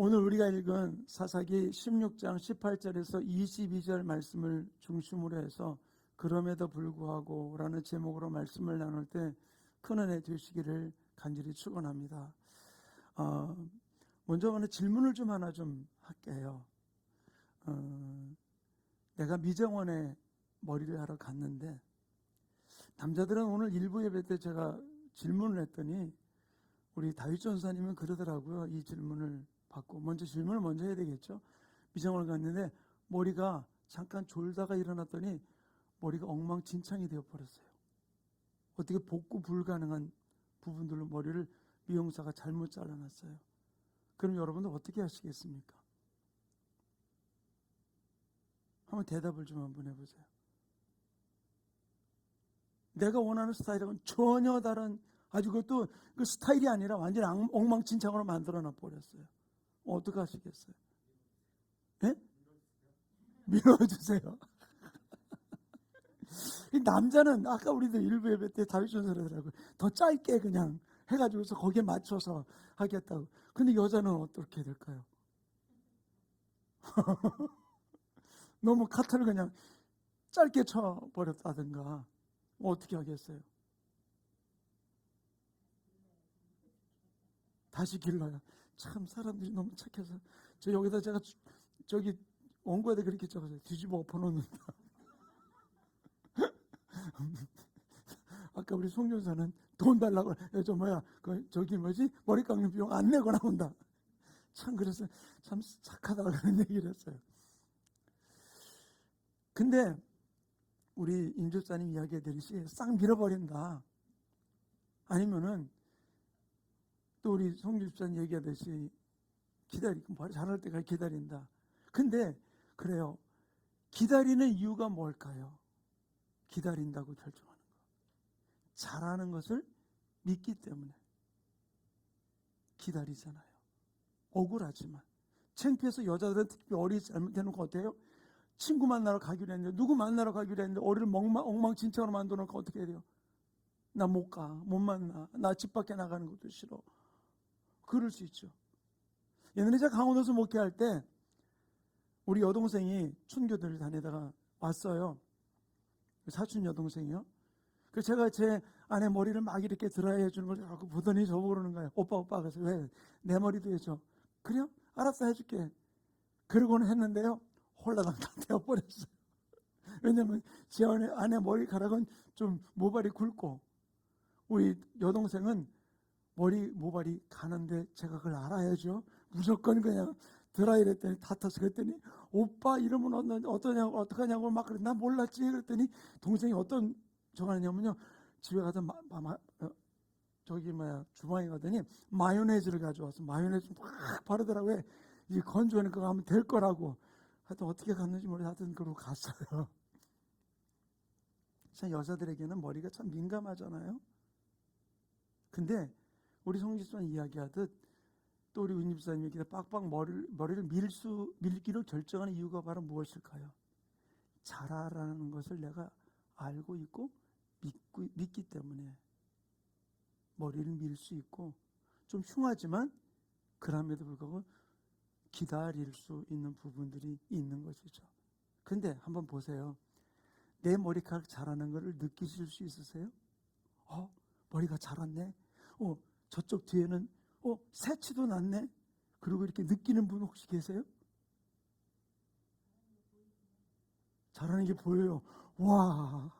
오늘 우리가 읽은 사사기 16장 18절에서 22절 말씀을 중심으로 해서 그럼에도 불구하고 라는 제목으로 말씀을 나눌 때 큰 은혜 되시기를 간절히 축원합니다. 먼저 오늘 질문을 좀 하나 좀 할게요. 내가 미정원에 머리를 하러 갔는데 남자들은 오늘 일부 예배 때 제가 질문을 했더니 우리 다윗 전사님은 그러더라고요. 이 질문을 받고 먼저 질문을 먼저 해야 되겠죠. 미정원을 갔는데 머리가 잠깐 졸다가 일어났더니 머리가 엉망진창이 되어버렸어요. 어떻게 복구 불가능한 부분들로 머리를 미용사가 잘못 잘라놨어요. 그럼 여러분들 어떻게 하시겠습니까? 한번 대답을 좀 한번 해보세요. 내가 원하는 스타일하고는 전혀 다른, 아주 그것도 그 스타일이 아니라 완전히 엉망진창으로 만들어놔 버렸어요. 어떻게 하시겠어요? 예? 밀어주세요. 남자는 아까 우리도 일부 예배 때 다윗 전설이더라고요. 더 짧게 그냥 해가지고서 거기에 맞춰서 하겠다고. 근데 여자는 어떻게 될까요? 너무 카트를 그냥 짧게 쳐버렸다든가 어떻게 하겠어요? 다시 길러요. 참 사람들이 너무 착해서 저 여기다 제가 저기 원고에다 그렇게 적었어요. 뒤집어 엎어놓는다. 아까 우리 송교사는 돈 달라고 저 뭐야 저기 뭐지 머리 깎는 비용 안 내고 나온다. 참 그래서 참 착하다 그런 얘기를 했어요. 근데 우리 임집사님 이야기해드리시 싹 밀어버린다. 아니면은 또 우리 송집사님 얘기하듯이 기다리고 머리 자랄 때까지 기다린다. 근데 그래요. 기다리는 이유가 뭘까요? 기다린다고 결정하는 거. 잘하는 것을 믿기 때문에 기다리잖아요. 억울하지만. 창피해서 여자들은 특히 어리 잘못해놓고 어때요? 친구 만나러 가기로 했는데 누구 만나러 가기로 했는데 어리를 엉망진창으로 만들어놓고 어떻게 해야 돼요? 나 못 가, 못 만나, 나 집 밖에 나가는 것도 싫어. 그럴 수 있죠. 옛날에 제가 강원도에서 목회할 때 우리 여동생이 춘교대를 다니다가 왔어요. 사촌 여동생이요. 그래서 제가 제 아내 머리를 막 이렇게 드라이 해주는 걸 자꾸 보더니 저보고 그러는 거예요. 오빠 그래서 왜? 내 머리도 해줘. 그래요? 알았어 해줄게. 그러고는 했는데요. 홀라당 다 되어버렸어요. 왜냐면 제 아내 머리카락은 좀 모발이 굵고 우리 여동생은 모발이 가는데 제가 그걸 알아야죠. 무조건 그냥 드라이를 했더니 다 탔어. 그랬더니 오빠 이러면 어떠냐고 막 그래. 나 몰랐지. 그랬더니 동생이 어떤 정하냐면요. 집에 가서 주방에 가더니 마요네즈를 가져와서 마요네즈 막 바르더라고요. 이 건조하니까 가면 될 거라고. 하여튼 어떻게 갔는지 모르겠어요. 하여튼 그러고 갔어요. 참 여자들에게는 머리가 참 민감하잖아요. 근데 우리 송집사님 이야기하듯 또 우리 은집사님이 빡빡 머리를 밀기로 결정하는 이유가 바로 무엇일까요? 잘하라는 것을 내가 알고 있고 믿기 때문에 머리를 밀 수 있고 좀 흉하지만 그럼에도 불구하고 기다릴 수 있는 부분들이 있는 것이죠. 근데 한번 보세요. 내 머리카락 자라는 것을 느끼실 수 있으세요? 머리가 자랐네. 저쪽 뒤에는 새치도 났네. 그리고 이렇게 느끼는 분 혹시 계세요? 자라는 게 보여요. 와.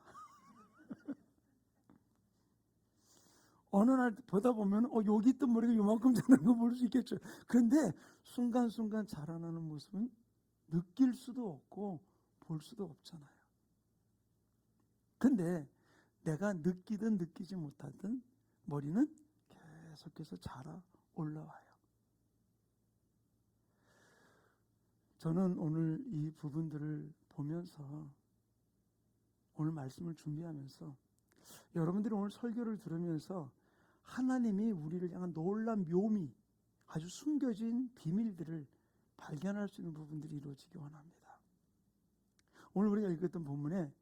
어느 날 보다 보면 여기 있던 머리가 요만큼 자라는 거 볼 수 있겠죠. 그런데 순간순간 자라나는 모습은 느낄 수도 없고 볼 수도 없잖아요. 근데 내가 느끼든 느끼지 못하든 머리는 계속해서 자라 올라와요. 저는 오늘 이 부분들을 보면서 오늘 말씀을 준비하면서 여러분들이 오늘 설교를 들으면서 하나님이 우리를 향한 놀라운 묘미, 아주 숨겨진 비밀들을 발견할 수 있는 부분들이 이루어지기 원합니다. 오늘 우리가 읽었던 본문에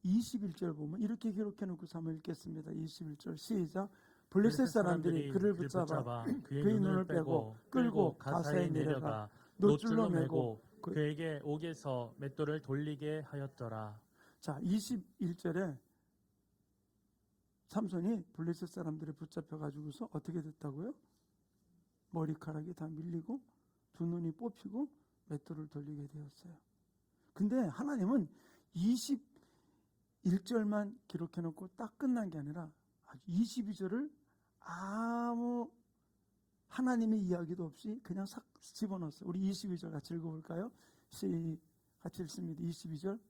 21절 보면 이렇게 기록해 놓고서 한번 읽겠습니다. 21절 시작. 블레셋 사람들이 그를 붙잡아 그의 눈을 빼고 끌고 가사에 내려가 노줄로 매고 그에게 옥에서 맷돌을 돌리게 하였더라. 자, 21절에 삼손이 블레셋 사람들이 붙잡혀 가지고서 어떻게 됐다고요? 머리카락이 다 밀리고 두 눈이 뽑히고 맷돌을 돌리게 되었어요. 근데 하나님은 21절만 기록해 놓고 딱 끝난 게 아니라 22절을 아무 하나님의 이야기도 없이 그냥 싹 집어넣었어요. 우리 22절 같이 읽어볼까요? 같이 읽습니다. 22절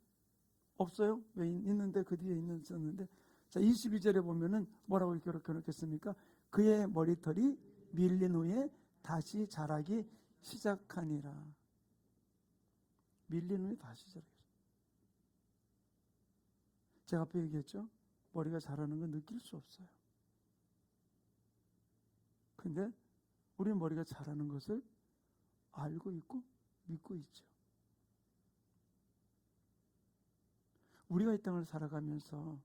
없어요? 왜 있는데 그 뒤에 있었는데, 자, 22절에 보면은 뭐라고 기록해 놓겠습니까? 그의 머리털이 밀린 후에 다시 자라기 시작하니라. 밀린 후에 다시 자라기. 제가 앞에 얘기했죠? 머리가 자라는 건 느낄 수 없어요. 근데 우리 머리가 자라는 것을 알고 있고 믿고 있죠. 우리가 이 땅을 살아가면서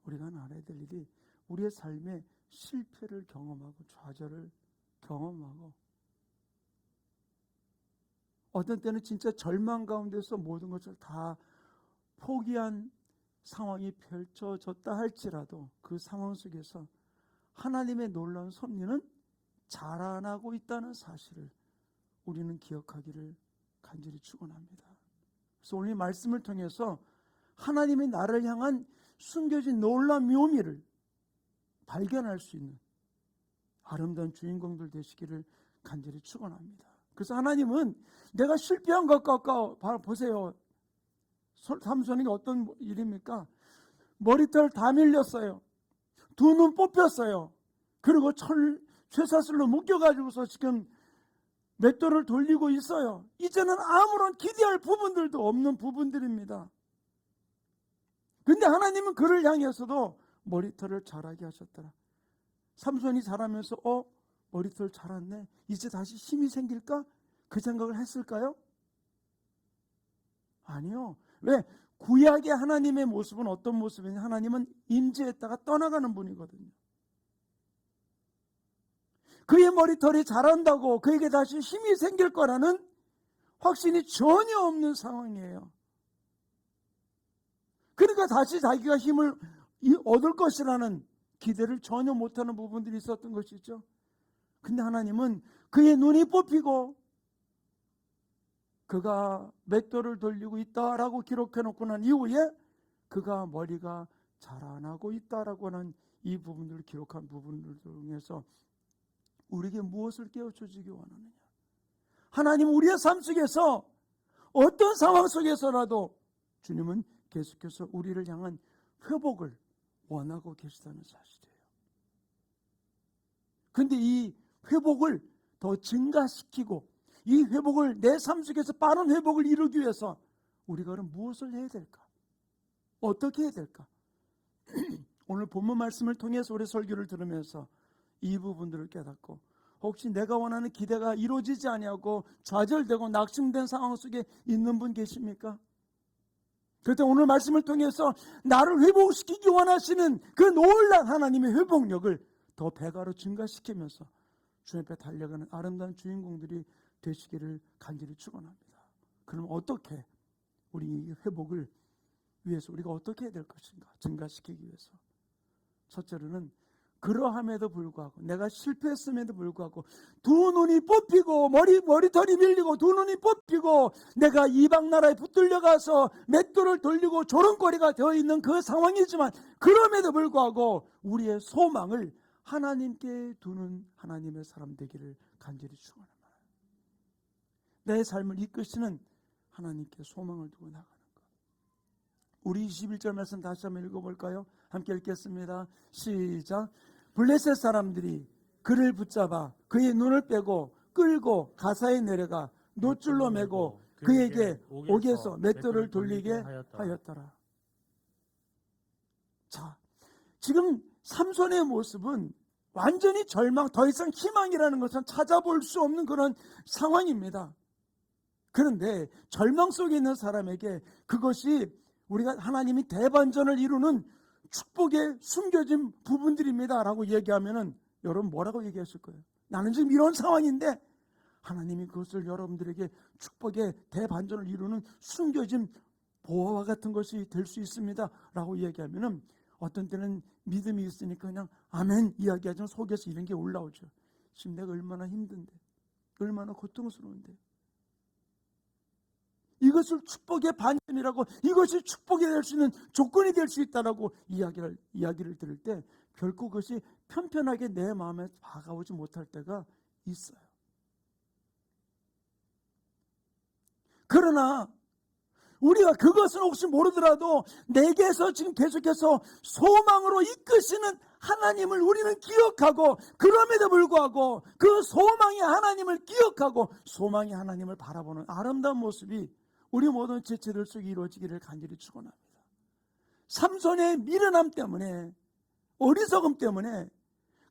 우리가 알아야 될 일이 우리의 삶의 실패를 경험하고 좌절을 경험하고 어떤 때는 진짜 절망 가운데서 모든 것을 다 포기한 상황이 펼쳐졌다 할지라도 그 상황 속에서 하나님의 놀라운 섭리는 자라나고 있다는 사실을 우리는 기억하기를 간절히 축원합니다. 그래서 오늘 이 말씀을 통해서 하나님의 나를 향한 숨겨진 놀라운 묘미를 발견할 수 있는 아름다운 주인공들 되시기를 간절히 축원합니다. 그래서 하나님은 내가 실패한 것 같고, 보세요. 삼손이 어떤 일입니까? 머리털 다 밀렸어요. 두 눈 뽑혔어요. 그리고 쇠사슬로 묶여가지고서 지금 맷돌을 돌리고 있어요. 이제는 아무런 기대할 부분들도 없는 부분들입니다. 근데 하나님은 그를 향해서도 머리털을 자라게 하셨더라. 삼손이 자라면서 머리털 자랐네, 이제 다시 힘이 생길까? 그 생각을 했을까요? 아니요. 왜? 구약의 하나님의 모습은 어떤 모습이냐? 하나님은 임재했다가 떠나가는 분이거든요. 그의 머리털이 자란다고 그에게 다시 힘이 생길 거라는 확신이 전혀 없는 상황이에요. 그러니까 다시 자기가 힘을 얻을 것이라는 기대를 전혀 못하는 부분들이 있었던 것이죠. 근데 하나님은 그의 눈이 뽑히고 그가 맷돌을 돌리고 있다라고 기록해 놓고 난 이후에 그가 머리가 자라나고 있다라고 하는 이 부분들을 기록한 부분들 중에서 우리에게 무엇을 깨우쳐 주기 원하느냐? 하나님 우리의 삶 속에서 어떤 상황 속에서라도 주님은 계속해서 우리를 향한 회복을 원하고 계시다는 사실이에요. 근데 이 회복을 더 증가시키고 이 회복을 내 삶 속에서 빠른 회복을 이루기 위해서 우리가 그럼 무엇을 해야 될까? 어떻게 해야 될까? 오늘 본문 말씀을 통해서 우리 설교를 들으면서 이 부분들을 깨닫고 혹시 내가 원하는 기대가 이루어지지 아니하고 좌절되고 낙심된 상황 속에 있는 분 계십니까? 그때 오늘 말씀을 통해서 나를 회복시키기 원하시는 그 놀라운 하나님의 회복력을 더 배가로 증가시키면서 주님 앞에 달려가는 아름다운 주인공들이 되시기를 간절히 축원합니다. 그럼 어떻게 우리 이 회복을 위해서 우리가 어떻게 해야 될 것인가? 증가시키기 위해서 첫째로는 그러함에도 불구하고 내가 실패했음에도 불구하고 두 눈이 뽑히고 머리털이 밀리고 두 눈이 뽑히고 내가 이방 나라에 붙들려 가서 맷돌을 돌리고 조롱거리가 되어 있는 그 상황이지만 그럼에도 불구하고 우리의 소망을 하나님께 두는 하나님의 사람 되기를 간절히 축원합니다. 내 삶을 이끄시는 하나님께 소망을 두고 나가는 것. 우리 21절 말씀 다시 한번 읽어볼까요? 함께 읽겠습니다. 시작. 블레셋 사람들이 그를 붙잡아 그의 눈을 빼고 끌고 가사에 내려가 노줄로 매고 그에게 옥에서 맷돌을 돌리게 하였더라. 자, 지금 삼손의 모습은 완전히 절망, 더 이상 희망이라는 것은 찾아볼 수 없는 그런 상황입니다. 그런데 절망 속에 있는 사람에게 그것이 우리가 하나님이 대반전을 이루는 축복에 숨겨진 부분들입니다 라고 얘기하면은 여러분 뭐라고 얘기하실 거예요? 나는 지금 이런 상황인데 하나님이 그것을 여러분들에게 축복의 대반전을 이루는 숨겨진 보화와 같은 것이 될 수 있습니다 라고 얘기하면은 어떤 때는 믿음이 있으니까 그냥 아멘 이야기하지만 속에서 이런 게 올라오죠. 지금 내가 얼마나 힘든데, 얼마나 고통스러운데, 이것을 축복의 반전이라고, 이것이 축복이 될 수 있는 조건이 될 수 있다라고 이야기를 들을 때 결코 그것이 편편하게 내 마음에 다가오지 못할 때가 있어요. 그러나 우리가 그것은 혹시 모르더라도 내게서 지금 계속해서 소망으로 이끄시는 하나님을 우리는 기억하고, 그럼에도 불구하고 그 소망이 하나님을 기억하고 소망이 하나님을 바라보는 아름다운 모습이 우리 모든 지체들 속에 이루어지기를 간절히 축원합니다. 삼손의 미련함 때문에, 어리석음 때문에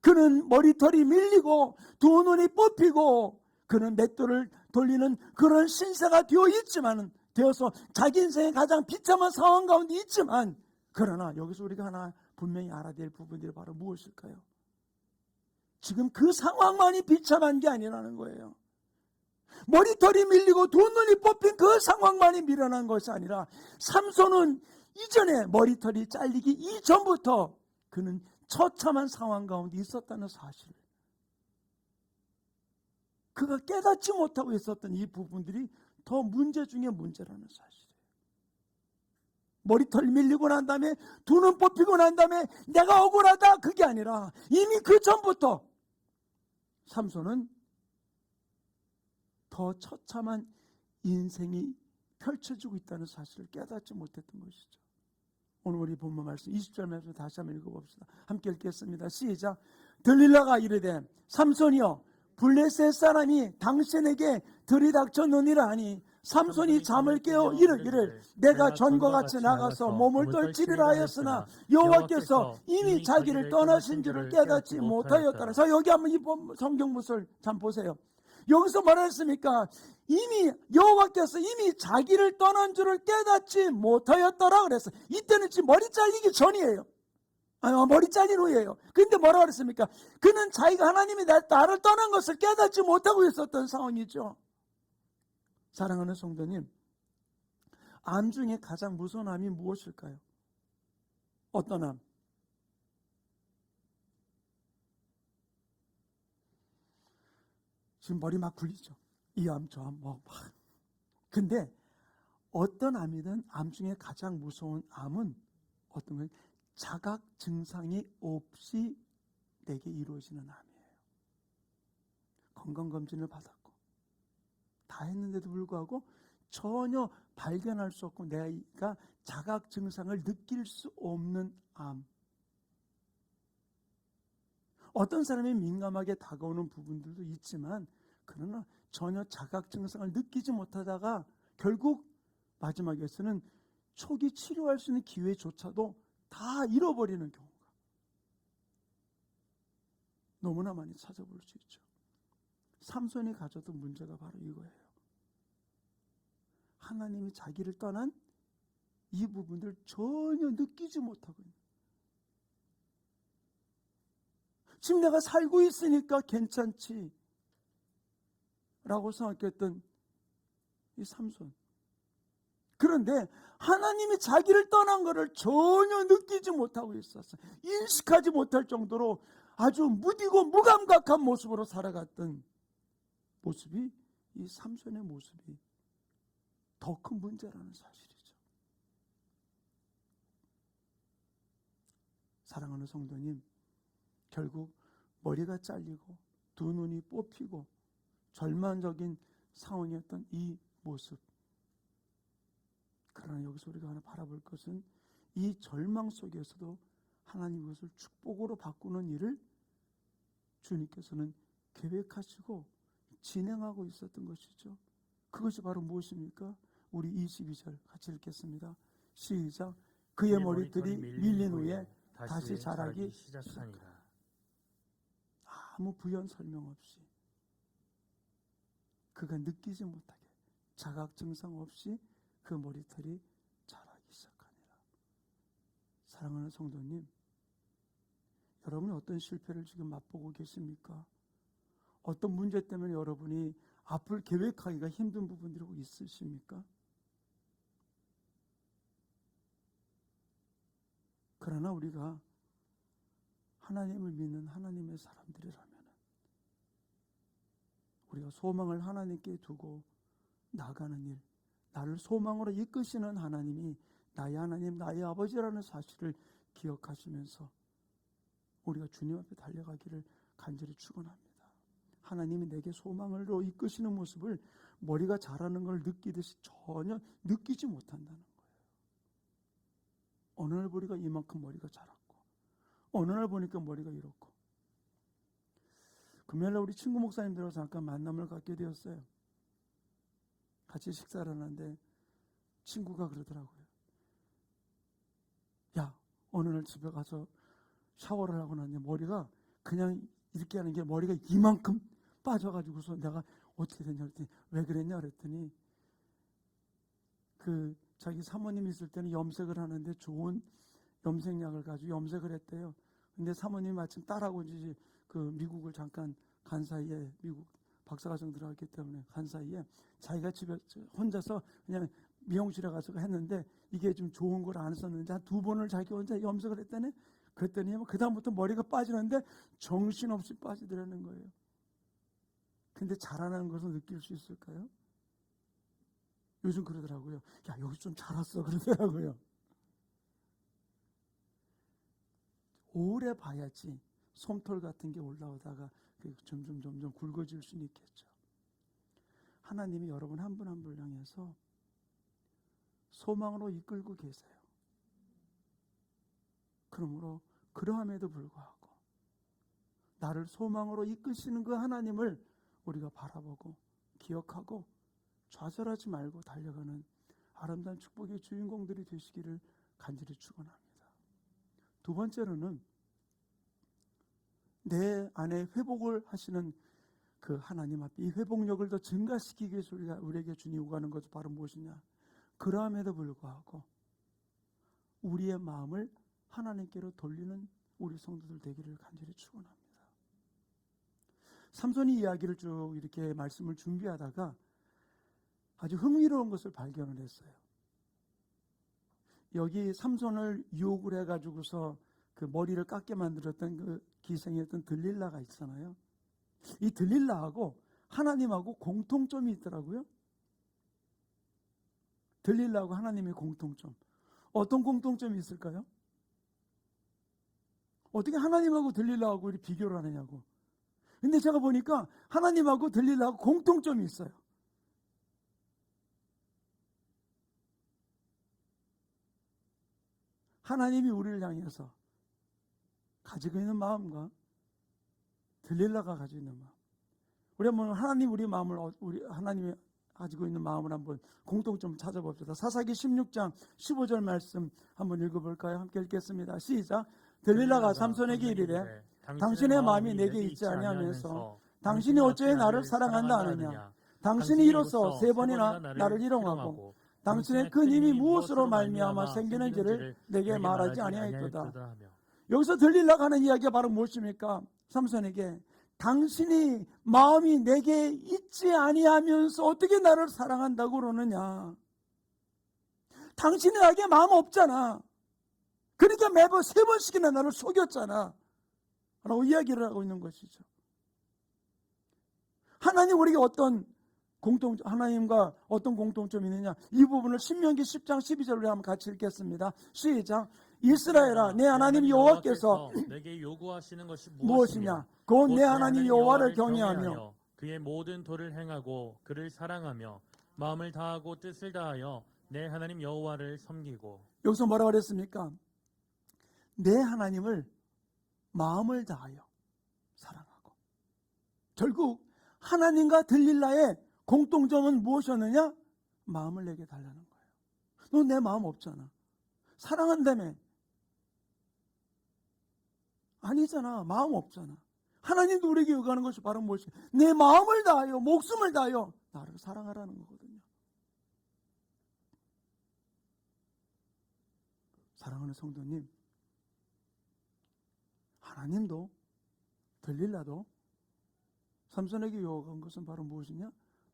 그는 머리털이 밀리고 두 눈이 뽑히고 그는 맷돌을 돌리는 그런 신세가 되어서 자기 인생의 가장 비참한 상황 가운데 있지만, 그러나 여기서 우리가 하나 분명히 알아야 될 부분들이 바로 무엇일까요? 지금 그 상황만이 비참한 게 아니라는 거예요. 머리털이 밀리고 두 눈이 뽑힌 그 상황만이 미련한 것이 아니라 삼손은 이전에 머리털이 잘리기 이전부터 그는 처참한 상황 가운데 있었다는 사실을, 그가 깨닫지 못하고 있었던 이 부분들이 더 문제 중에 문제라는 사실이에요. 머리털 밀리고 난 다음에 두 눈 뽑히고 난 다음에 내가 억울하다, 그게 아니라 이미 그 전부터 삼손은 더 처참한 인생이 펼쳐지고 있다는 사실을 깨닫지 못했던 것이죠. 오늘 우리 본문 말씀 20절 말씀 다시 한번 읽어봅시다. 함께 읽겠습니다. 시작. 들릴라가 이르되 삼손이여 블레셋 사람이 당신에게 들이닥쳤느니라 하니 삼손이 잠을 깨어 이르기를 내가 전과 같이 나가서 몸을 떨치리라 하였으나 여호와께서 이미 자기를 떠나신 줄을 깨닫지 못하였더라. 자, 여기 한번 이 성경 구절 참 보세요. 여기서 뭐랬습니까? 이미 여호와께서 이미 자기를 떠난 줄을 깨닫지 못하였더라 그랬어. 이때는 지금 머리 잘리기 전이에요. 머리 잘린 후예요. 근데 뭐라고 그랬습니까? 그는 자기가 하나님이 나를 떠난 것을 깨닫지 못하고 있었던 상황이죠. 사랑하는 성도님, 암 중에 가장 무서운 암이 무엇일까요? 어떤 암? 지금 머리 막 굴리죠. 이 암, 저 암, 근데 어떤 암이든 암 중에 가장 무서운 암은 어떤 거예요? 자각 증상이 없이 내게 이루어지는 암이에요. 건강검진을 받았고 다 했는데도 불구하고 전혀 발견할 수 없고 내가 자각 증상을 느낄 수 없는 암. 어떤 사람이 민감하게 다가오는 부분들도 있지만 그러나 전혀 자각 증상을 느끼지 못하다가 결국 마지막에서는 초기 치료할 수 있는 기회조차도 다 잃어버리는 경우가 너무나 많이 찾아볼 수 있죠. 삼손이 가졌던 문제가 바로 이거예요. 하나님이 자기를 떠난 이 부분들 전혀 느끼지 못하고 있는. 지금 내가 살고 있으니까 괜찮지 라고 생각했던 이 삼손. 그런데 하나님이 자기를 떠난 것을 전혀 느끼지 못하고 있었어요. 인식하지 못할 정도로 아주 무디고 무감각한 모습으로 살아갔던 모습이, 이 삼손의 모습이 더 큰 문제라는 사실이죠. 사랑하는 성도님, 결국 머리가 잘리고 두 눈이 뽑히고 절망적인 상황이었던 이 모습. 그러나 여기서 우리가 하나 바라볼 것은 이 절망 속에서도 하나님 그것을 축복으로 바꾸는 일을 주님께서는 계획하시고 진행하고 있었던 것이죠. 그것이 바로 무엇입니까? 우리 22절 같이 읽겠습니다. 시작. 그의 머리털이 밀린 후에 다시 자라기 시작하니라. 아무 부연 설명 없이, 그가 느끼지 못하게 자각 증상 없이 그 머리털이 자라기 시작하니라. 사랑하는 성도님, 여러분이 어떤 실패를 지금 맛보고 계십니까? 어떤 문제 때문에 여러분이 앞을 계획하기가 힘든 부분들이 있으십니까? 그러나 우리가 하나님을 믿는 하나님의 사람들이라면 우리가 소망을 하나님께 두고 나가는 일, 나를 소망으로 이끄시는 하나님이 나의 하나님, 나의 아버지라는 사실을 기억하시면서 우리가 주님 앞에 달려가기를 간절히 축원합니다. 하나님이 내게 소망으로 이끄시는 모습을 머리가 자라는 걸 느끼듯이 전혀 느끼지 못한다는 거예요. 어느 날 보니까 이만큼 머리가 자랐고, 어느 날 보니까 머리가 이렇고. 금요일날 우리 친구 목사님들하고 잠깐 만남을 갖게 되었어요. 같이 식사를 하는데 친구가 그러더라고요. 야, 어느 날 집에 가서 샤워를 하고 나니 머리가 그냥 이렇게 하는 게 머리가 이만큼 빠져가지고서 내가 어떻게 됐냐 그랬더니 왜 그랬냐 그랬더니 그 자기 사모님 있을 때는 염색을 하는데 좋은 염색약을 가지고 염색을 했대요. 근데 사모님이 마침 딸하고 이제 그 미국을 잠깐 간 사이에, 미국 박사과정 들어갔기 때문에 간 사이에 자기가 집에 혼자서 그냥 미용실에 가서 했는데 이게 좀 좋은 걸 안 썼는데 한 2번을 자기 혼자 염색을 했다네. 그랬더니 그 다음부터 머리가 빠지는데 정신없이 빠지더라는 거예요. 근데 자라나는 것을 느낄 수 있을까요? 요즘 그러더라고요. 야, 여기 좀 자랐어 그러더라고요. 오래 봐야지 솜털 같은 게 올라오다가 점점 굵어질 수는 있겠죠. 하나님이 여러분 한 분 한 분을 향해서 소망으로 이끌고 계세요. 그러므로 그러함에도 불구하고 나를 소망으로 이끄시는 그 하나님을 우리가 바라보고 기억하고 좌절하지 말고 달려가는 아름다운 축복의 주인공들이 되시기를 간절히 축원합니다. 두 번째로는 내 안에 회복을 하시는 그 하나님 앞에 이 회복력을 더 증가시키기 위해서 우리에게 주님 요구하는 것이 바로 무엇이냐? 그러함에도 불구하고 우리의 마음을 하나님께로 돌리는 우리 성도들 되기를 간절히 축원합니다. 삼손이 이야기를 쭉 이렇게 말씀을 준비하다가 아주 흥미로운 것을 발견을 했어요. 여기 삼손을 유혹을 해가지고서 그 머리를 깎게 만들었던 그 기생이었던 들릴라가 있잖아요. 이 들릴라하고 하나님하고 공통점이 있더라고요. 들릴라하고 하나님의 공통점. 어떤 공통점이 있을까요? 어떻게 하나님하고 들릴라하고 이렇게 비교를 하느냐고. 근데 제가 보니까 하나님하고 들릴라하고 공통점이 있어요. 하나님이 우리를 향해서 가지고 있는 마음과 들릴라가 가지고 있는 마음. 우리 한번 하나님 우리 마음을 우리 하나님이 가지고 있는 마음을 한번 공통점 찾아봅시다. 사사기 16장 15절 말씀 한번 읽어볼까요? 함께 읽겠습니다. 시작. 들릴라가 삼손에게 이르되 당신의 마음이 내게 있지 아니하면서 당신이 어찌 나를 사랑한다 하느냐? 당신이 이로써 3번이나 나를 희롱하고 당신의 큰 힘이 무엇으로 말미암아 생기는지를 내게 말하지 아니하였도다. 여기서 들릴라가 하는 이야기가 바로 무엇입니까? 삼손에게 당신이 마음이 내게 있지 아니하면서 어떻게 나를 사랑한다고 그러느냐? 당신이 나에게 마음 없잖아. 그러니까 매번 3번씩이나 나를 속였잖아 라고 이야기를 하고 있는 것이죠. 하나님 우리에게 하나님과 어떤 공통점이 있느냐? 이 부분을 신명기 10장 12절로 한번 같이 읽겠습니다. 시작. 이스라엘아, 내 하나님 여호와께서 내게 요구하시는 것이 무엇이냐? 곧 내 하나님 여호와를 경외하며 그의 모든 도를 행하고 그를 사랑하며 마음을 다하고 뜻을 다하여 내 하나님 여호와를 섬기고. 여기서 뭐라고 그랬습니까? 내 하나님을 마음을 다하여 사랑하고. 결국 하나님과 들릴라의 공통점은 무엇이었느냐? 마음을 내게 달라는 거예요. 너 내 마음 없잖아. 사랑한다며. 아니잖아. 마음 없잖아. 하나님도 우리에게 요구하는 것이 바로 무엇이야? 내 마음을 다하여 목숨을 다하여 나를 사랑하라는 거거든요. 사랑하는 성도님, 하나님도 들릴라도 삼손에게 요구한 것은 바로 무엇이냐?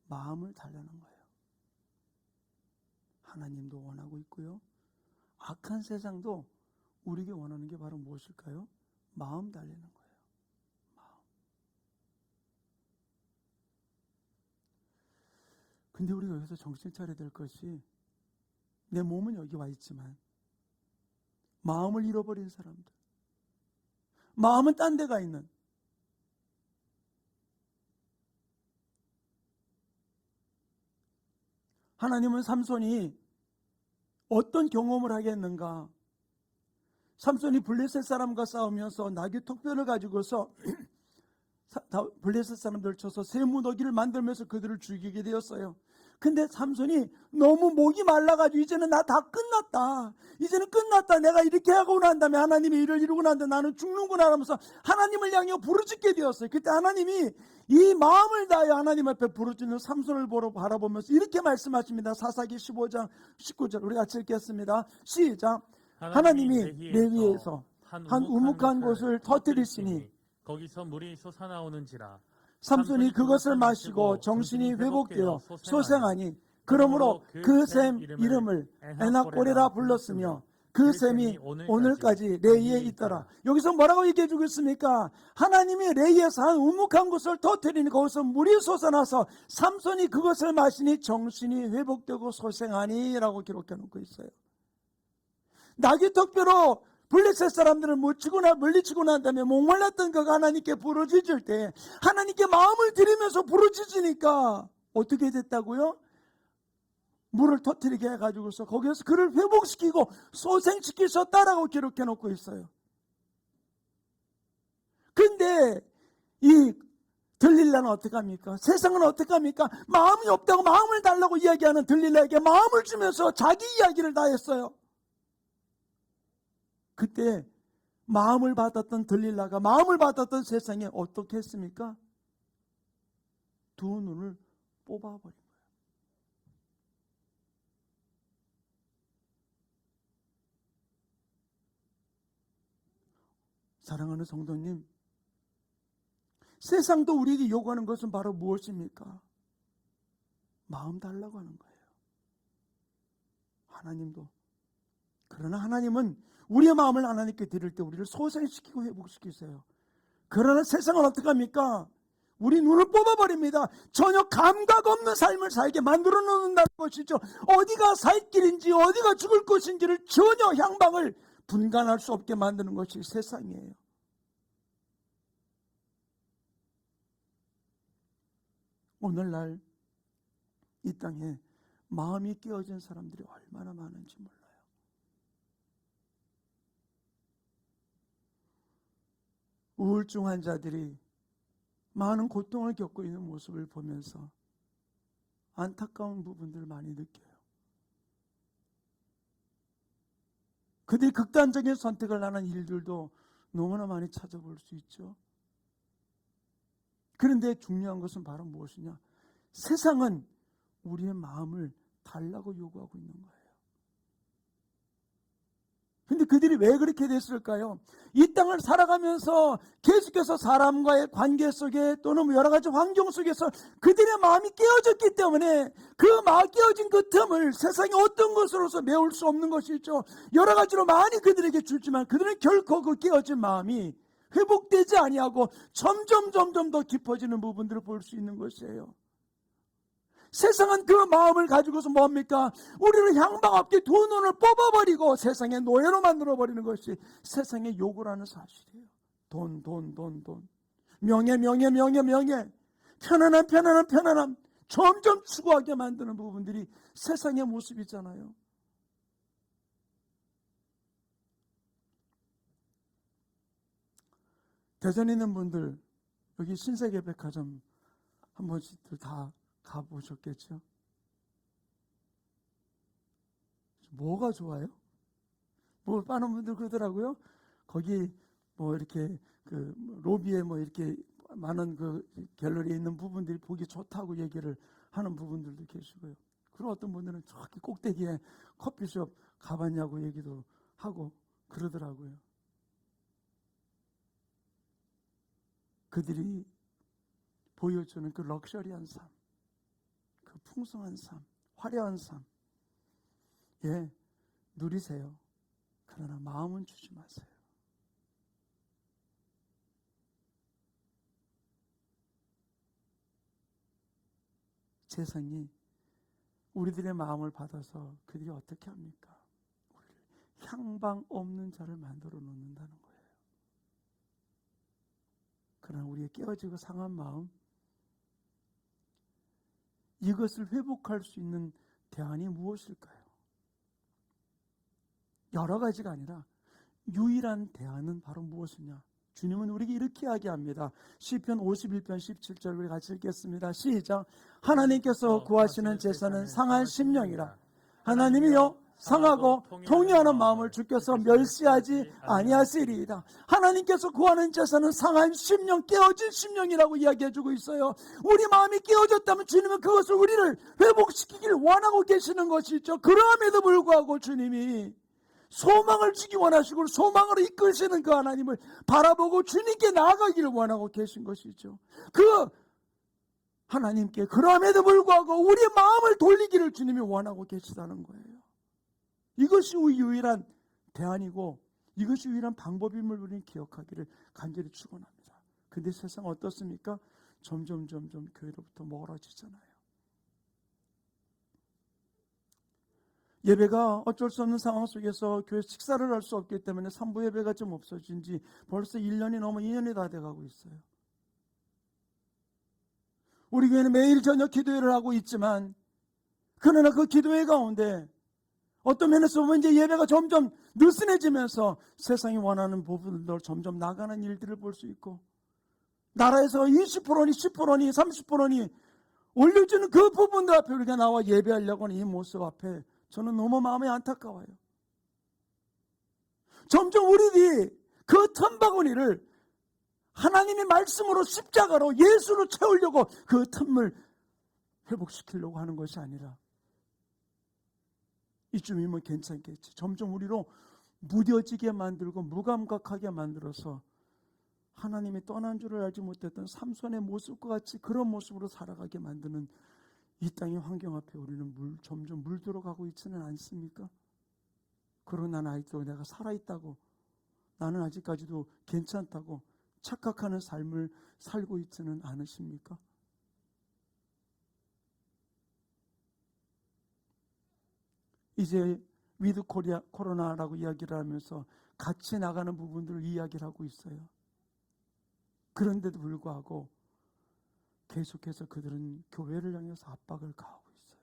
마음을 달라는 거예요. 하나님도 원하고 있고요. 악한 세상도 우리에게 원하는 게 바로 무엇일까요? 마음 달리는 거예요. 마음. 근데 우리가 여기서 정신 차려야 될 것이, 내 몸은 여기 와 있지만 마음을 잃어버린 사람들, 마음은 딴 데가 있는, 하나님은 삼손이 어떤 경험을 하겠는가? 삼손이 블레셋 사람과 싸우면서 나귀 턱뼈를 가지고서 블레셋 사람들을 쳐서 새 무더기를 만들면서 그들을 죽이게 되었어요. 근데 삼손이 너무 목이 말라가지고 이제는 나 다 끝났다, 이제는 끝났다, 내가 이렇게 하고 난 다음에 하나님이 일을 이루고 난 다음에 나는 죽는구나 하면서 하나님을 향해 부르짖게 되었어요. 그때 하나님이 이 마음을 다하여 하나님 앞에 부르짖는 삼손을 바라보면서 이렇게 말씀하십니다. 사사기 15장 19절 우리 같이 읽겠습니다. 시작. 하나님이 레위에서 한 우묵한 곳을 터뜨리시니 거기서 물이 솟아나오는지라. 삼손이 그것을 마시고 정신이 회복되어 소생하니 그러므로 그 샘 이름을 에낙고레라 불렀으며 그 샘이 오늘까지 레이에 있더라. 여기서 뭐라고 얘기해 주고 있습니까? 하나님이 레이에서 한 우묵한 곳을 터뜨리니 거기서 물이 솟아나서 삼손이 그것을 마시니 정신이 회복되고 소생하니 라고 기록해 놓고 있어요. 나귀 턱뼈로 블레셋 사람들을 물리치고 난 다음에 목말랐던 그가 하나님께 부르짖을 때 하나님께 마음을 들이면서 부르짖으니까 어떻게 됐다고요? 물을 터뜨리게 해가지고서 거기에서 그를 회복시키고 소생시키셨다라고 기록해 놓고 있어요. 근데 이 들릴라는 어떻게 합니까? 세상은 어떻게 합니까? 마음이 없다고 마음을 달라고 이야기하는 들릴라에게 마음을 주면서 자기 이야기를 다 했어요. 그때 마음을 받았던 들릴라가, 마음을 받았던 세상에 어떻게 했습니까? 두 눈을 뽑아버린 거예요. 사랑하는 성도님, 세상도 우리에게 요구하는 것은 바로 무엇입니까? 마음 달라고 하는 거예요. 하나님도. 그러나 하나님은 우리의 마음을 하나님께 드릴 때 우리를 소생시키고 회복시키세요. 그러나 세상은 어떻게 합니까? 우리 눈을 뽑아버립니다. 전혀 감각 없는 삶을 살게 만들어 놓는다는 것이죠. 어디가 살 길인지 어디가 죽을 것인지를 전혀 향방을 분간할 수 없게 만드는 것이 세상이에요. 오늘날 이 땅에 마음이 깨어진 사람들이 얼마나 많은지 몰라요. 우울증 환자들이 많은 고통을 겪고 있는 모습을 보면서 안타까운 부분들을 많이 느껴요. 그들이 극단적인 선택을 하는 일들도 너무나 많이 찾아볼 수 있죠. 그런데 중요한 것은 바로 무엇이냐? 세상은 우리의 마음을 달라고 요구하고 있는 거예요. 근데 그들이 왜 그렇게 됐을까요? 이 땅을 살아가면서 계속해서 사람과의 관계 속에 또는 여러 가지 환경 속에서 그들의 마음이 깨어졌기 때문에 그 마음 깨어진 그 틈을 세상의 어떤 것으로서 메울 수 없는 것이죠. 여러 가지로 많이 그들에게 주지만 그들은 결코 그 깨어진 마음이 회복되지 아니하고 점점 더 깊어지는 부분들을 볼 수 있는 것이에요. 세상은 그 마음을 가지고서 뭡니까? 우리를 향방 없게 두 눈을 뽑아버리고 세상의 노예로 만들어버리는 것이 세상의 요구라는 사실이에요. 돈. 명예. 편안함. 점점 추구하게 만드는 부분들이 세상의 모습이잖아요. 대전에 있는 분들, 여기 신세계백화점 한 번씩들 다 가보셨겠죠? 뭐가 좋아요? 뭐 많은 분들 그러더라고요. 거기 뭐 이렇게 그 로비에 뭐 이렇게 많은 그 갤러리에 있는 부분들이 보기 좋다고 얘기를 하는 부분들도 계시고요. 그리고 어떤 분들은 저기 꼭대기에 커피숍 가봤냐고 얘기도 하고 그러더라고요. 그들이 보여주는 그 럭셔리한 삶, 그 풍성한 삶, 화려한 삶, 예, 누리세요. 그러나 마음은 주지 마세요. 세상이 우리들의 마음을 받아서 그들이 어떻게 합니까? 우리를 향방 없는 자를 만들어 놓는다는 거예요. 그러나 우리의 깨어지고 상한 마음, 이것을 회복할 수 있는 대안이 무엇일까요? 여러 가지가 아니라 유일한 대안은 바로 무엇이냐? 주님은 우리에게 이렇게 이야기합니다. 시편 51편 17절 우리 같이 읽겠습니다. 시작. 하나님께서 구하시는 제사는 상한 심령이라. 하나님이여 상하고 통회하는 마음을 주께서 멸시하지 아니하시리이다. 하나님께서 구하는 제사는 상한 심령, 깨어진 심령이라고 이야기해주고 있어요. 우리 마음이 깨어졌다면 주님은 그것을 우리를 회복시키길 원하고 계시는 것이죠. 그럼에도 불구하고 주님이 소망을 주기 원하시고 소망으로 이끄시는 그 하나님을 바라보고 주님께 나아가기를 원하고 계신 것이죠. 그 하나님께 그럼에도 불구하고 우리의 마음을 돌리기를 주님이 원하고 계시다는 거예요. 이것이 유일한 대안이고 이것이 유일한 방법임을 우리는 기억하기를 간절히 축원합니다. 근데 세상 어떻습니까? 점점 교회로부터 멀어지잖아요. 예배가 어쩔 수 없는 상황 속에서 교회 식사를 할 수 없기 때문에 3부 예배가 좀 없어진 지 벌써 1년이 넘어 2년이 다 돼가고 있어요. 우리 교회는 매일 저녁 기도회를 하고 있지만 그러나 그 기도회 가운데 어떤 면에서 보면 이제 예배가 점점 느슨해지면서 세상이 원하는 부분들 점점 나가는 일들을 볼 수 있고 나라에서 20%니 10%니 30%니 올려주는 그 부분들 앞에 우리가 나와 예배하려고 하는 이 모습 앞에 저는 너무 마음이 안타까워요. 점점 우리들이 그 틈바구니를 하나님의 말씀으로 십자가로 예수로 채우려고 그 틈을 회복시키려고 하는 것이 아니라 이쯤이면 괜찮겠지. 점점 우리로 무뎌지게 만들고 무감각하게 만들어서 하나님이 떠난 줄을 알지 못했던 삼손의 모습과 같이 그런 모습으로 살아가게 만드는 이 땅의 환경 앞에 우리는 점점 물들어가고 있지는 않습니까? 그러나 나는 아직도 내가 살아있다고, 나는 아직까지도 괜찮다고 착각하는 삶을 살고 있지는 않으십니까? 이제 위드 코로나라고 이야기를 하면서 같이 나가는 부분들을 이야기를 하고 있어요. 그런데도 불구하고 계속해서 그들은 교회를 향해서 압박을 가하고 있어요.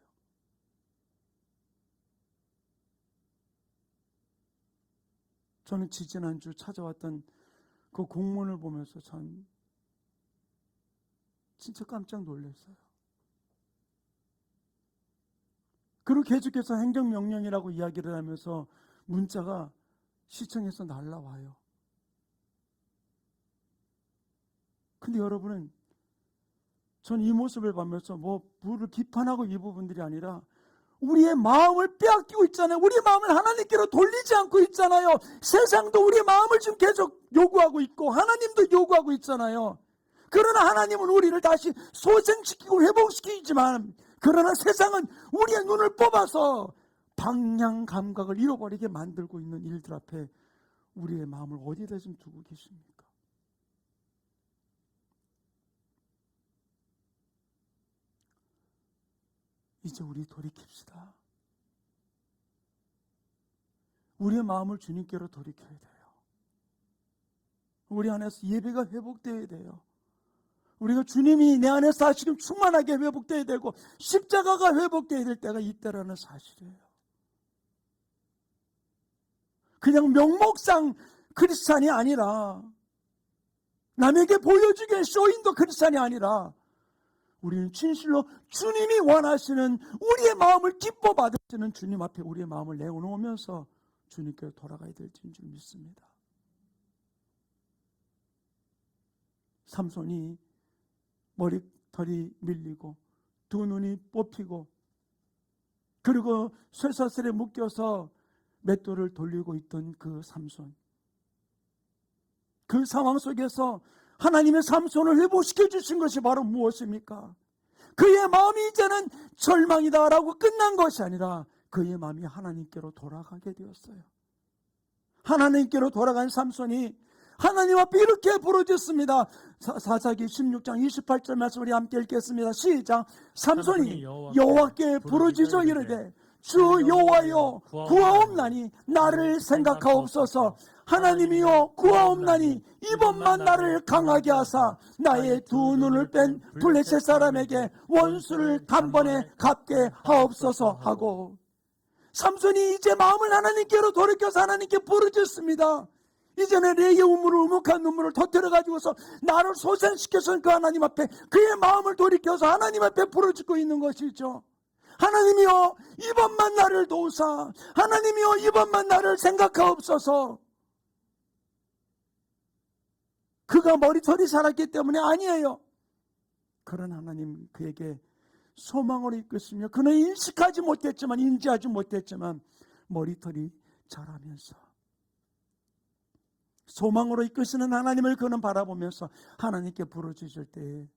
저는 지지난주 찾아왔던 그 공문을 보면서 전 진짜 깜짝 놀랐어요. 그리고 계속해서 행정명령이라고 이야기를 하면서 문자가 시청에서 날라와요. 근데 여러분은 전 이 모습을 보면서 부를 비판하고 이 부분들이 아니라 우리의 마음을 빼앗기고 있잖아요. 우리의 마음을 하나님께로 돌리지 않고 있잖아요. 세상도 우리의 마음을 지금 계속 요구하고 있고 하나님도 요구하고 있잖아요. 그러나 하나님은 우리를 다시 소생시키고 회복시키지만 그러나 세상은 우리의 눈을 뽑아서 방향 감각을 잃어버리게 만들고 있는 일들 앞에 우리의 마음을 어디다 지금 두고 계십니까? 이제 우리 돌이킵시다. 우리의 마음을 주님께로 돌이켜야 돼요. 우리 안에서 예배가 회복되어야 돼요. 우리가 주님이 내 안에서 지금 충만하게 회복되어야 되고 십자가가 회복되어야 될 때가 이때라는 사실이에요. 그냥 명목상 크리스찬이 아니라 남에게 보여주기 위한 쇼인도 크리스찬이 아니라 우리는 진실로 주님이 원하시는 우리의 마음을 기뻐 받으시는 주님 앞에 우리의 마음을 내어놓으면서 주님께 돌아가야 될 줄 믿습니다. 삼손이 머리털이 밀리고 두 눈이 뽑히고 그리고 쇠사슬에 묶여서 맷돌을 돌리고 있던 그 삼손, 그 상황 속에서 하나님의 삼손을 회복시켜 주신 것이 바로 무엇입니까? 그의 마음이 이제는 절망이다라고 끝난 것이 아니라 그의 마음이 하나님께로 돌아가게 되었어요. 하나님께로 돌아간 삼손이 하나님 앞에 이렇게 부르짖습니다. 사사기 16장 28절 말씀 우리 함께 읽겠습니다. 시작. 삼손이 여호와께 부르짖어 이르되 주 여호와여 구하옵나니 나를 생각하옵소서. 하나님이여 구하옵나니 이번만 나를 강하게 하사 나의 두 눈을 뺀 블레셋 사람에게 원수를 단번에 갚게 하옵소서 하고, 삼손이 이제 마음을 하나님께로 돌이켜서 하나님께 부르짖습니다. 이제는 내게 우물우묵한 눈물을 터뜨려 가지고서 나를 소생시켜서 그 하나님 앞에 그의 마음을 돌이켜서 하나님 앞에 부르짖고 있는 것이죠. 하나님이여 이번만 나를 도우사. 하나님이여 이번만 나를 생각하옵소서. 그가 머리털이 자랐기 때문에 아니에요. 그런 하나님 그에게 소망으로 이끄시며 그는 인식하지 못했지만, 인지하지 못했지만 머리털이 자라면서 소망으로 이끄시는 하나님을 그는 바라보면서 하나님께 부르짖을 때에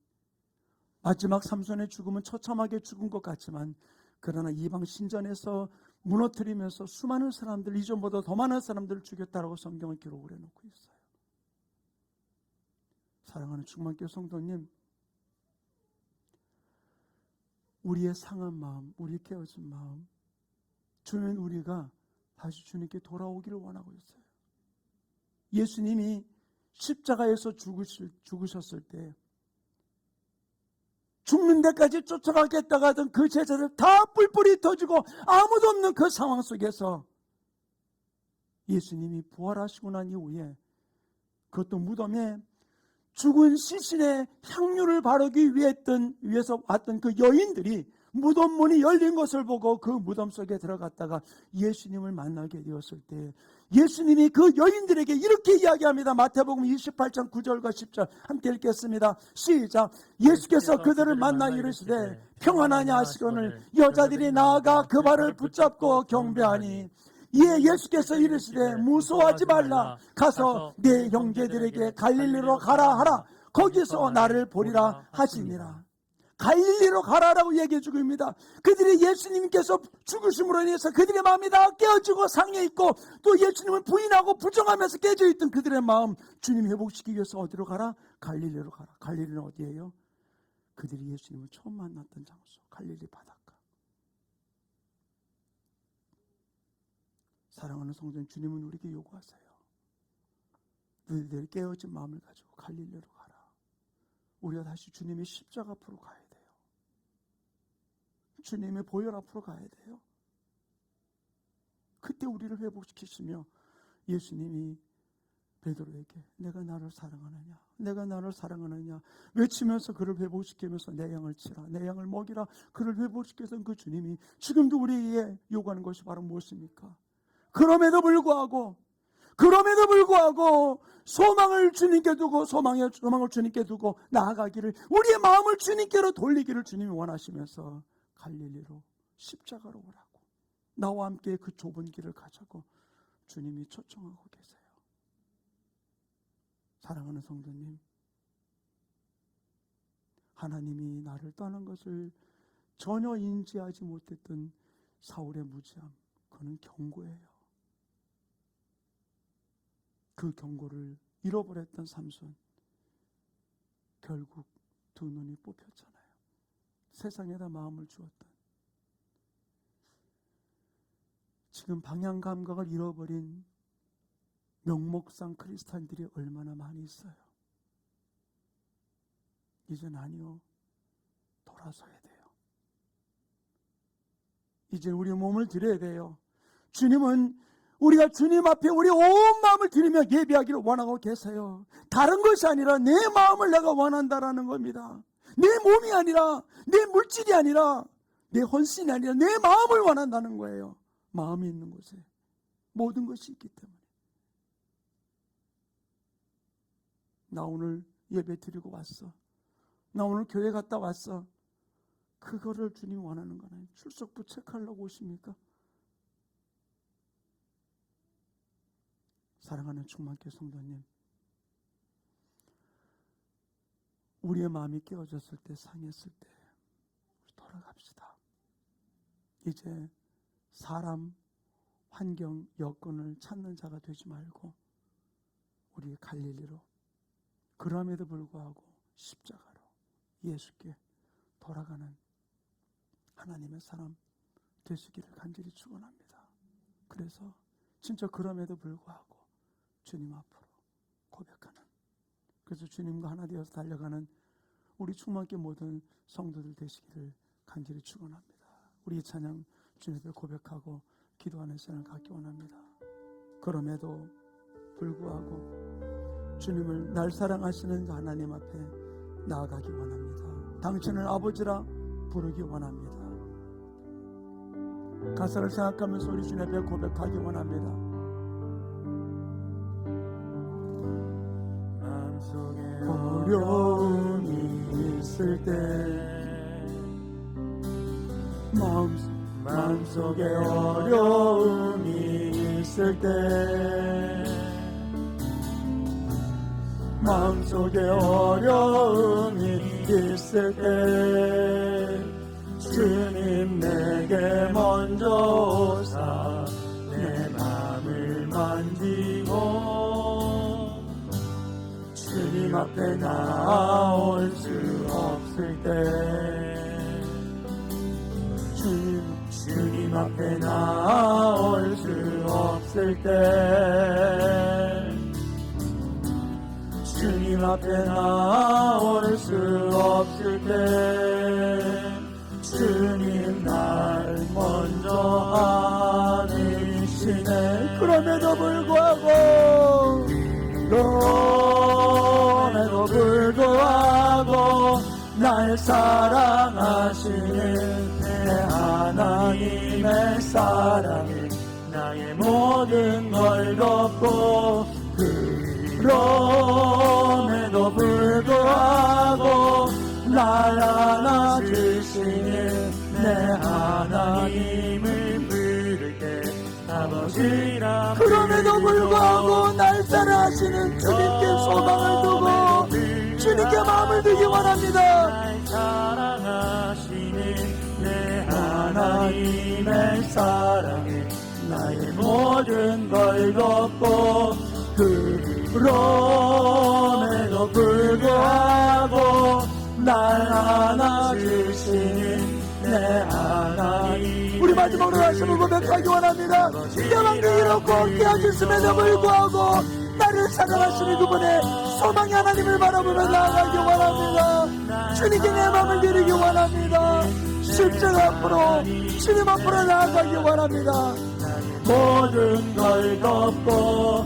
마지막 삼손의 죽음은 처참하게 죽은 것 같지만, 그러나 이방 신전에서 무너뜨리면서 수많은 사람들, 이전보다 더 많은 사람들을 죽였다라고 성경을 기록을 해놓고 있어요. 사랑하는 충만교회 성도님, 우리의 상한 마음, 우리의 깨어진 마음, 주는 우리가 다시 주님께 돌아오기를 원하고 있어요. 예수님이 십자가에서 죽으셨을 때 죽는 데까지 쫓아가겠다고 하던 그 제자들 다 뿔뿔이 터지고 아무도 없는 그 상황 속에서 예수님이 부활하시고 난 이후에, 그것도 무덤에 죽은 시신의 향유를 바르기 위해서 왔던 그 여인들이 무덤 문이 열린 것을 보고 그 무덤 속에 들어갔다가 예수님을 만나게 되었을 때 예수님이 그 여인들에게 이렇게 이야기합니다. 마태복음 28장 9절과 10절 함께 읽겠습니다. 시작. 예수께서 그들을 만나 이르시되 평안하냐 하시거늘 여자들이 나아가 그 발을 붙잡고 경배하니, 이에 예수께서 이르시되 무서워하지 말라. 가서 내 형제들에게 갈릴리로 가라 하라. 거기서 나를 보리라 하시니라. 갈릴리로 가라라고 얘기해 주고 있습니다. 그들이 예수님께서 죽으심으로 인해서 그들의 마음이 다 깨어지고 상해 있고, 또 예수님을 부인하고 부정하면서 깨져 있던 그들의 마음, 주님 회복시키기 위해서 어디로 가라? 갈릴리로 가라. 갈릴리는 어디예요? 그들이 예수님을 처음 만났던 장소, 갈릴리 바닷가. 사랑하는 성도님, 주님은 우리에게 요구하세요. 너희들 깨어진 마음을 가지고 갈릴리로 가라. 우리가 다시 주님의 십자가 앞으로 가야 돼요. 주님의 보혈 앞으로 가야 돼요. 그때 우리를 회복시키시며 예수님이 베드로에게 내가 나를 사랑하느냐, 내가 나를 사랑하느냐 외치면서 그를 회복시키면서 내 양을 치라, 내 양을 먹이라, 그를 회복시켰던 그 주님이 지금도 우리에게 요구하는 것이 바로 무엇입니까? 그럼에도 불구하고 소망을 주님께 두고, 소망을 주님께 두고 나아가기를, 우리의 마음을 주님께로 돌리기를 주님이 원하시면서 갈릴리로 십자가로 오라고, 나와 함께 그 좁은 길을 가자고 주님이 초청하고 계세요. 사랑하는 성도님, 하나님이 나를 떠난 것을 전혀 인지하지 못했던 사울의 무지함, 그는 경고예요. 그 경고를 잃어버렸던 삼손, 결국 두 눈이 뽑혔잖아요. 세상에다 마음을 주었던, 지금 방향 감각을 잃어버린 명목상 크리스찬들이 얼마나 많이 있어요. 이젠 아니요, 돌아서야 돼요. 이제 우리 몸을 드려야 돼요. 주님은 우리가 주님 앞에 우리 온 마음을 드리며 예배하기를 원하고 계세요. 다른 것이 아니라 내 마음을 내가 원한다라는 겁니다. 내 몸이 아니라, 내 물질이 아니라, 내 헌신이 아니라 내 마음을 원한다는 거예요. 마음이 있는 곳에 모든 것이 있기 때문에. 나 오늘 예배 드리고 왔어, 나 오늘 교회 갔다 왔어, 그거를 주님이 원하는 거는 출석부 체크하려고 오십니까? 사랑하는 충만교회 성도님, 우리의 마음이 깨어졌을 때, 상했을 때 돌아갑시다. 이제 사람, 환경, 여건을 찾는 자가 되지 말고 우리 갈릴리로, 그럼에도 불구하고 십자가로 예수께 돌아가는 하나님의 사람 되시기를 간절히 축원합니다. 그래서 진짜 그럼에도 불구하고 주님 앞으로 고백하는, 그래서 주님과 하나 되어서 달려가는 우리 충만교 모든 성도들 되시기를 간절히 축원합니다. 우리 이 찬양 주님 앞에 고백하고 기도하는 시간을 갖기 원합니다. 그럼에도 불구하고 주님을 날 사랑하시는 하나님 앞에 나아가기 원합니다. 당신을 아버지라 부르기 원합니다. 가사를 생각하면서 우리 주님 앞에 고백하기 원합니다. 마음속에 어려움이 있을 때, 마음속에 어려움이 있을 때, 마음속에 어려움이 있을 때 주님 내게 먼저 오사 내 맘을 만지고 주님 앞에 나올 수 없을 때, 주님 앞에 나올 수 없을 때, 주님 앞에 나올 수 없을 때 주님 날 먼저 안으시네. 그럼에도 불구하고 날 사랑하시는 내 하나님의 사랑이 나의 모든 걸 덮고, 그럼에도 불구하고 날 안아주시는 내 하나님을 부를 때 아버지라. 그럼에도 불구하고 날 사랑하시는 주님께 소망을 두고 주님께 마음을 두기 원합니다. 날 사랑하시는 내 하나님의 사랑에 나의 모든 걸 덮고, 그럼에도 불구하고 날 안아주시는 내 하나님. 우리 마지막으로 다시 한번 고백하기 원합니다. 여왕이 이렇고 깨어졌음에도 불구하고 나를 사랑하시는 그분의 소망의 하나님을 바라보며 나아가기 원합니다. 주님께 내 마음을 드리기 원합니다. 십자가 앞으로, 주님 앞으로 나아가기 원합니다. 모든 걸 덮고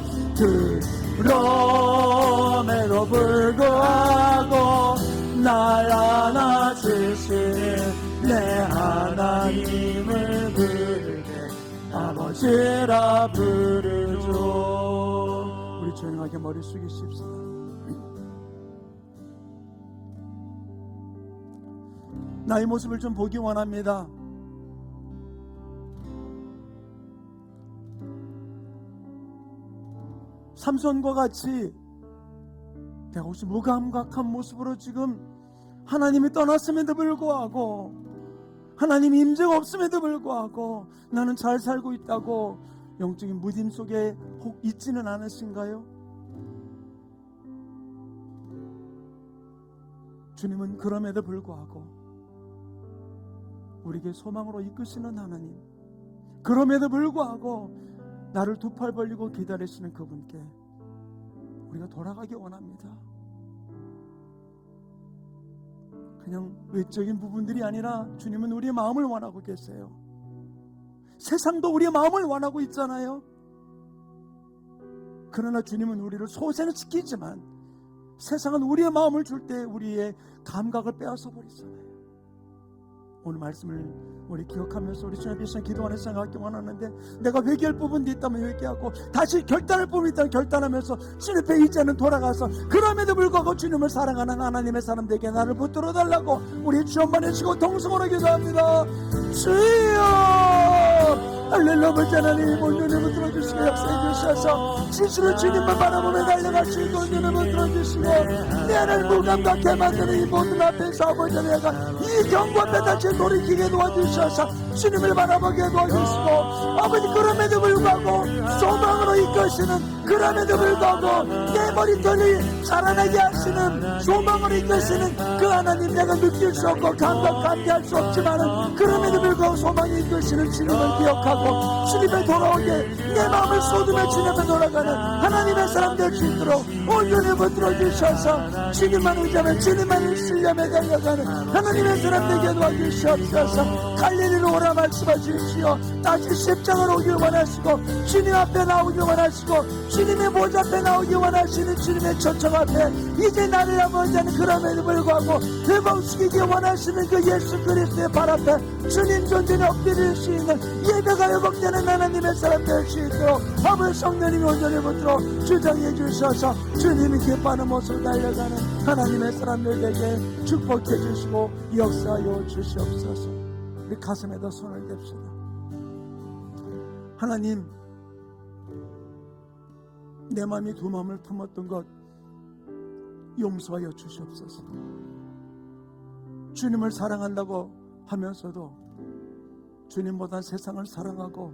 그럼에도 불구하고 날 안아주시는 내 하나님을 부르게 아버지라 부르죠. 우리 조용하게 머리 숙이십시다. 나의 모습을 좀 보기 원합니다. 삼손과 같이 내가 혹시 무감각한 모습으로 지금 하나님이 떠났음에도 불구하고, 하나님이 임재가 없음에도 불구하고 나는 잘 살고 있다고 영적인 무딤 속에 혹 있지는 않으신가요? 주님은 그럼에도 불구하고 우리에게 소망으로 이끄시는 하나님, 그럼에도 불구하고 나를 두 팔 벌리고 기다리시는 그분께 우리가 돌아가기 원합니다. 그냥 외적인 부분들이 아니라 주님은 우리의 마음을 원하고 계세요. 세상도 우리의 마음을 원하고 있잖아요. 그러나 주님은 우리를 소생을 시키지만 세상은 우리의 마음을 줄 때 우리의 감각을 빼앗아 버리잖아요. 오늘 말씀을 우리 기억하면서 우리 주님 앞에 기도하는 생각하기 원하는데, 내가 회개할 부분도 있다면 회개하고 다시 결단할 부분이 있다면 결단하면서 주님 앞에 이제는 돌아가서 그럼에도 불구하고 주님을 사랑하는 하나님의 사람들에게 나를 붙들어 달라고 우리 주여 한번 해주시고 동성으로 기도합니다. 주여 할렐루야. 아버지 하나님, 오늘 눈을 들어주시고 역사해 주셔서 지수를 주님만 바라보며 달려갈 수 있도록 눈을 들어주시고 내 안을 무감각해 만드는 이 모든 앞에서 아버지 내가 이 경고 앞에 다시 돌이키게 도와주셔서 주님을 바라보게 도와주시고 아버지 그럼에도 불구하고 소망으로 이끄시는 그럼에도 불구하고 내 머리털이 자라나게 하시는 소망으로 이끄시는 그 하나님 내가 느낄 수 없고 감격할 수 없지만은 그럼에도 불구하고 소망이 이끄시는 주님을 기억하고 주님에 돌아오게 내 마음을 쏟으며 주님에 돌아가는 하나님의 사람 될 수 있도록 온전히 붙들어 주셔서 주님만 의지하며 주님만을 신뢰하며 달려가는 하나님의 사람 되게 도와주시옵소서. 갈릴리로 오라 말씀하십시오. 다시 십자가로 오길 원하시고 주님 앞에 나오길 원하시고 주님의 모자 앞에 나오길 원하시는 주님의 초청 앞에 이제 나를 아버지 하는 그럼에도 불구하고 회복시키기 원하시는 그 예수 그리스도의 발 앞에 주님 존재에 엎드릴 수 있는 예배가 회복되는 하나님의 사람 될 수 있도록 아버지 성령님이 온전히 붙들어 주장해 주셔서 주님이 기뻐하는 모습을 달려가는 하나님의 사람들에게 축복해 주시고 역사하여 주시옵소서. 우리 가슴에다 손을 댑시다. 하나님, 내 마음이 두 마음을 품었던 것 용서하여 주시옵소서. 주님을 사랑한다고 하면서도 주님보다 세상을 사랑하고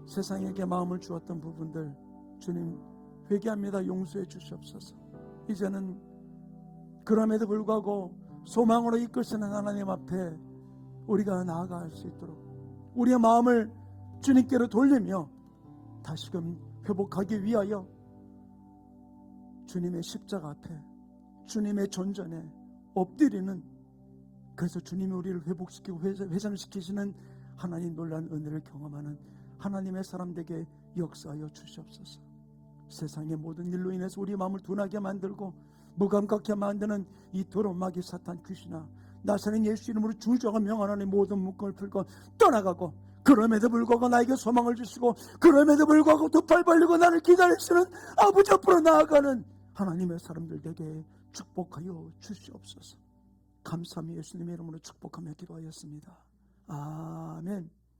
세상에게 마음을 주었던 부분들 주님 회개합니다. 용서해 주시옵소서. 이제는 그럼에도 불구하고 소망으로 이끄시는 하나님 앞에 우리가 나아갈 수 있도록 우리의 마음을 주님께로 돌리며 다시금 회복하기 위하여 주님의 십자가 앞에 주님의 존전에 엎드리는, 그래서 주님이 우리를 회복시키고 회장시키시는 하나님 놀라운 은혜를 경험하는 하나님의 사람들에게 역사하여 주시옵소서. 세상의 모든 일로 인해서 우리 마음을 둔하게 만들고 무감각하게 만드는 이 더러운 마귀 사탄 귀신아, 나사렛 예수 이름으로 주저가 명하나님 모든 묶음을 풀고 떠나가고 그럼에도 불구하고 나에게 소망을 주시고 그럼에도 불구하고 두 팔 벌리고 나를 기다리시는 아버지 앞으로 나아가는 하나님의 사람들에게 축복하여 주시옵소서. 감사함이 예수님의 이름으로 축복하며 기도하였습니다. 아멘.